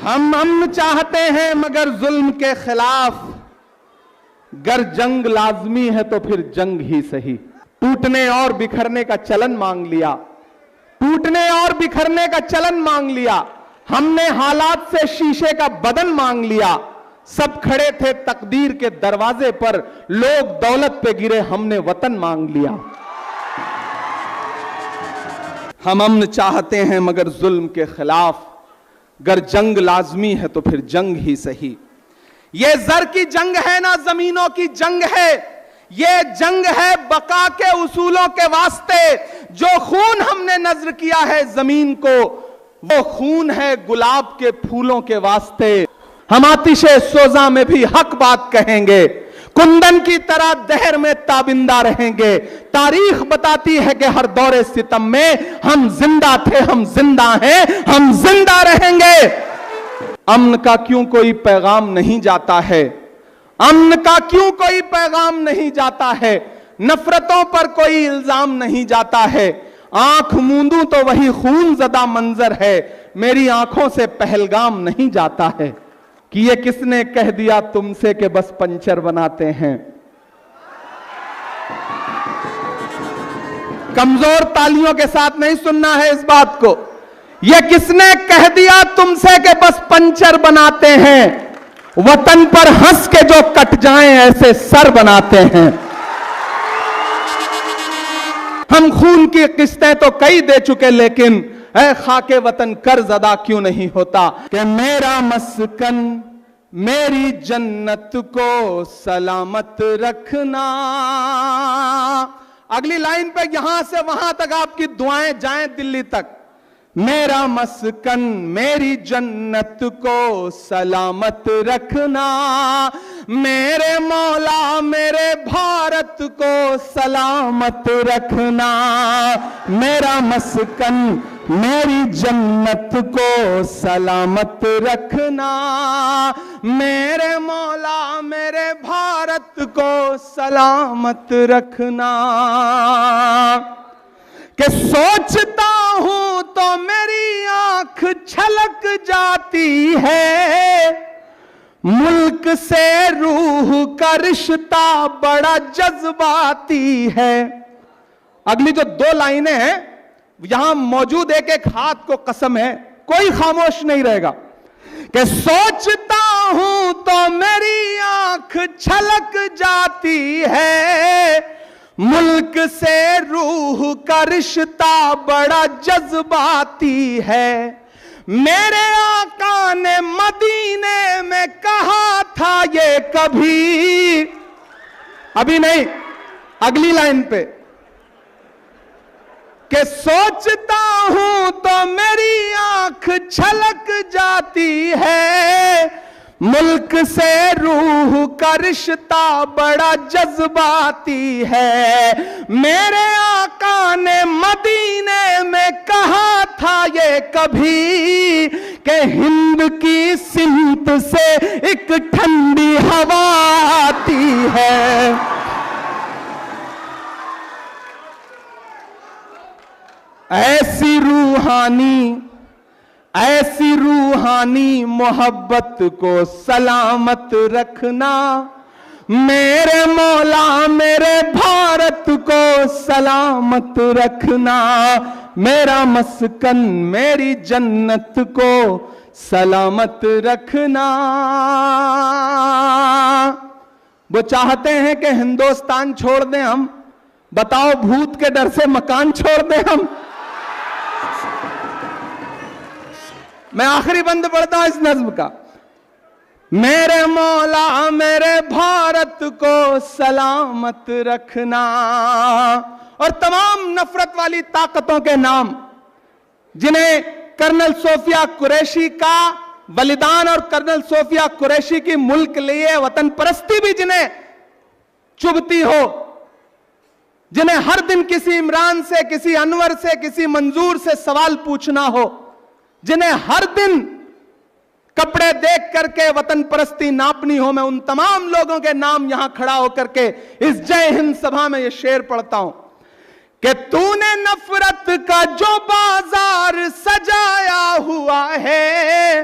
ہم امن چاہتے ہیں مگر ظلم کے خلاف، گر جنگ لازمی ہے تو پھر جنگ ہی صحیح۔ ٹوٹنے اور بکھرنے کا چلن مانگ لیا، ٹوٹنے اور بکھرنے کا چلن مانگ لیا، ہم نے حالات سے شیشے کا بدن مانگ لیا۔ سب کھڑے تھے تقدیر کے دروازے پر، لوگ دولت پہ گرے، ہم نے وطن مانگ لیا۔ ہم امن چاہتے ہیں مگر ظلم کے خلاف، گر جنگ لازمی ہے تو پھر جنگ ہی صحیح۔ یہ زر کی جنگ ہے نہ زمینوں کی جنگ ہے، یہ جنگ ہے بقا کے اصولوں کے واسطے۔ جو خون ہم نے نذر کیا ہے زمین کو، وہ خون ہے گلاب کے پھولوں کے واسطے۔ ہم آتش سوزاں میں بھی حق بات کہیں گے، کندن کی طرح دہر میں تابندہ رہیں گے۔ تاریخ بتاتی ہے کہ ہر دور ستم میں ہم زندہ تھے، ہم زندہ ہیں، ہم زندہ رہیں گے۔ امن کا کیوں کوئی پیغام نہیں جاتا ہے، امن کا کیوں کوئی پیغام نہیں جاتا ہے، نفرتوں پر کوئی الزام نہیں جاتا ہے۔ آنکھ موندوں تو وہی خون زدہ منظر ہے، میری آنکھوں سے پہلگام نہیں جاتا ہے۔ کہ یہ کس نے کہہ دیا تم سے کہ بس پنچر بناتے ہیں؟ کمزور تالیوں کے ساتھ نہیں سننا ہے اس بات کو۔ یہ کس نے کہہ دیا تم سے کہ بس پنچر بناتے ہیں؟ وطن پر ہنس کے جو کٹ جائیں ایسے سر بناتے ہیں۔ ہم خون کی قسطیں تو کئی دے چکے، لیکن اے خاک وطن قرض ادا کیوں نہیں ہوتا؟ کہ میرا مسکن میری جنت کو سلامت رکھنا۔ اگلی لائن پہ یہاں سے وہاں تک آپ کی دعائیں جائیں دلی تک۔ میرا مسکن میری جنت کو سلامت رکھنا، میرے مولا میرے بھارت کو سلامت رکھنا۔ میرا مسکن میری جنت کو سلامت رکھنا، میرے مولا میرے بھارت کو سلامت رکھنا۔ کہ سوچتا ہوں تو میری آنکھ چھلک جاتی ہے، ملک سے روح کا رشتہ بڑا جذباتی ہے۔ اگلی جو دو لائنیں ہیں یہاں موجود ایک ایک ہاتھ کو قسم ہے، کوئی خاموش نہیں رہے گا۔ کہ سوچتا ہوں تو میری آنکھ چھلک جاتی ہے، ملک سے روح کا رشتہ بڑا جذباتی ہے۔ میرے آقا نے مدینے میں کہا تھا یہ کبھی، ابھی نہیں اگلی لائن پہ، کہ سوچتا ہوں تو میری آنکھ چھلک جاتی ہے، ملک سے روح کا رشتہ بڑا جذباتی ہے۔ میرے آقا نے مدینے میں کہا تھا یہ کبھی، کہ ہند کی سمت سے ایک ٹھنڈی ہوا آتی ہے۔ ایسی روحانی محبت کو سلامت رکھنا، میرے مولا میرے بھارت کو سلامت رکھنا، میرا مسکن میری جنت کو سلامت رکھنا۔ وہ چاہتے ہیں کہ ہندوستان چھوڑ دیں ہم، بتاؤ بھوت کے ڈر سے مکان چھوڑ دیں ہم؟ میں آخری بند پڑھتا ہوں اس نظم کا۔ میرے مولا میرے بھارت کو سلامت رکھنا، اور تمام نفرت والی طاقتوں کے نام جنہیں کرنل صوفیہ قریشی کا بلیدان اور کرنل صوفیہ قریشی کی ملک لیے وطن پرستی بھی جنہیں چبھتی ہو، جنہیں ہر دن کسی عمران سے، کسی انور سے، کسی منظور سے سوال پوچھنا ہو، جنہیں ہر دن کپڑے دیکھ کر کے وطن پرستی ناپنی ہو، میں ان تمام لوگوں کے نام یہاں کھڑا ہو کر کے اس جے ہند سبھا میں یہ شعر پڑھتا ہوں کہ تو نے نفرت کا جو بازار سجایا ہوا ہے،